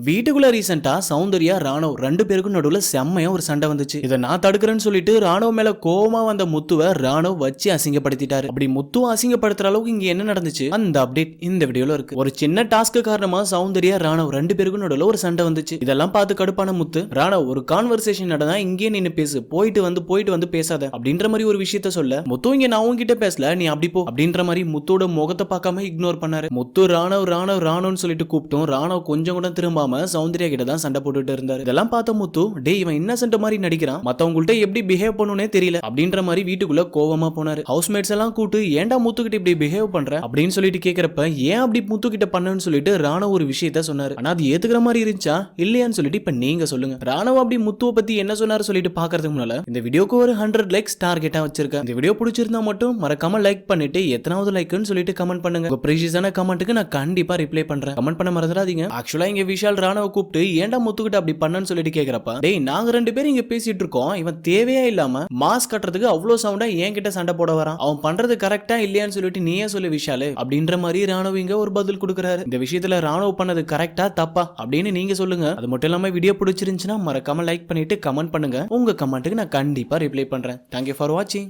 வீட்டுக்குள்ள ரீசெண்டா சௌந்தர்யா ராணவ் ரெண்டு பேருக்கும் நடுவுல செம்மையா ஒரு சண்டை வந்துச்சு. இதை நான் தடுக்கிறேன்னு சொல்லிட்டு ராணவ் மேல கோவமா வந்த முத்துவை ராணவ் வச்சு அசிங்கப்படுத்திட்டாரு. அப்படி முத்துவை அசிங்கப்படுத்துற அளவுக்கு இங்க என்ன நடந்துச்சு அந்த அப்டேட் இந்த வீடியோல இருக்கு. ஒரு சின்ன டாஸ்க் காரணமா சௌந்தர்யா ராணவ் ரெண்டு பேருக்கும் நடுவுல ஒரு சண்டை வந்துச்சு. இதெல்லாம் பார்த்து கடுப்பான முத்து, ராணவ் ஒரு கான்வர்சேஷன் நடந்தா இங்கே நின்னு பேசு, போயிட்டு வந்து பேசாத அப்படின்ற மாதிரி ஒரு விஷயத்த சொல்ல, முத்து இங்க நான் உன்கிட்ட பேசல, நீ அப்படி போ அப்படின்ற மாதிரி முத்தோட முகத்தை பார்க்காம இக்னோர் பண்ணாரு. முத்து ராணவ் ராணவ் ராணவ்னு சொல்லிட்டு கூப்பிட்டோம். ராணவ் கொஞ்சம் கூட திரும்பாம சௌந்தர்யா கிட்ட தான் சண்டை போட்டுட்டு இருந்தாரு. இதெல்லாம் பார்த்த முத்து, டே இவன் இன்னசென்ட் மாதிரி நடிக்கிறான், மத்தவங்கள்ட்ட எப்படி பிஹேவ் பண்ணணும்னே தெரியல அப்படின்ற மாதிரி வீட்டுக்குள்ள கோவமா போனாரு. ஹவுஸ்மேட்ஸ் எல்லாம் கூட்டு ஏன்டா முத்து கிட்ட இப்படி பிஹேவ் பண்ற அப்படின்னு சொல்லிட்டு கேக்குறப்ப, ஏன் அப்படி முத்து கிட்ட பண்ணன்னு சொல்லிட்டு ராணவ் ஒரு விஷயத்த சொன்னாரு. ஆனா அது ஏத்துக்கிற மாதிரி இருந்துச்சா இல்லையான்னு சொல்லிட்டு இப்ப நீங்க சொல்லுங்க. ராணவ் அப்படி முத்துவை பத்தி என்ன சொன்னாரு சொல்லிட்டு பாக்குறதுக்கு முன்னால இந்த வீடியோக்கு ஒரு 100 லைக்ஸ் டார்கெட்டா வச்சிருக்கேன். இந்த வீடியோ பிடிச்சிருந்தா மட்டும் மறக்காம லைக் பண்ணிட்டு எத்தனாவது லைக்னு சொல்லிட்டு கமெண்ட் பண்ணுங்க. உங்க ப்ரீஷியஸான கமெண்ட்டுக்கு நான் கண்டிப்பா ரிப்ளை பண்றேன். கமெண்ட் பண்ண மறந்துடாதீங்க. ஆக்சுவலா இங்க விஷால் ராணவ கூப்பிட்டு ஏன்டா முத்துக்கிட்ட அப்படி பண்ணன்னு சொல்லிட்டு கேக்குறப்ப, டேய் நாங்க ரெண்டு பேரும் இங்க பேசிட்டு இருக்கோம், இவன் தேவையா இல்லாம மாஸ் கட்டுறதுக்கு அவ்வளவு சவுண்டா என் கிட்ட சண்டை போட வரான், அவன் பண்றது கரெக்டா இல்லையான்னு சொல்லிட்டு நீயே சொல்லு விஷாலு அப்படின்ற மாதிரி ராணவ் இங்க ஒரு பதில் கொடுக்குறாரு. இந்த விஷயத்துல ராணவ் பண்ணது கரெக்டா தப்பா அப்படின்னு நீங்க சொல்லுங்க. அது மட்டும் இல்லாம வீடியோ பிடிச்சிருந்துச்சுன்னா மறக்காம லைக் பண்ணிட்டு கமெண்ட் பண்ணுங்க. உங்க கமெண்ட்டுக்கு நான் கண்டிப்பா ரிப்ளை பண்றேன். தேங்க்யூ ஃபார் வாட்சிங்.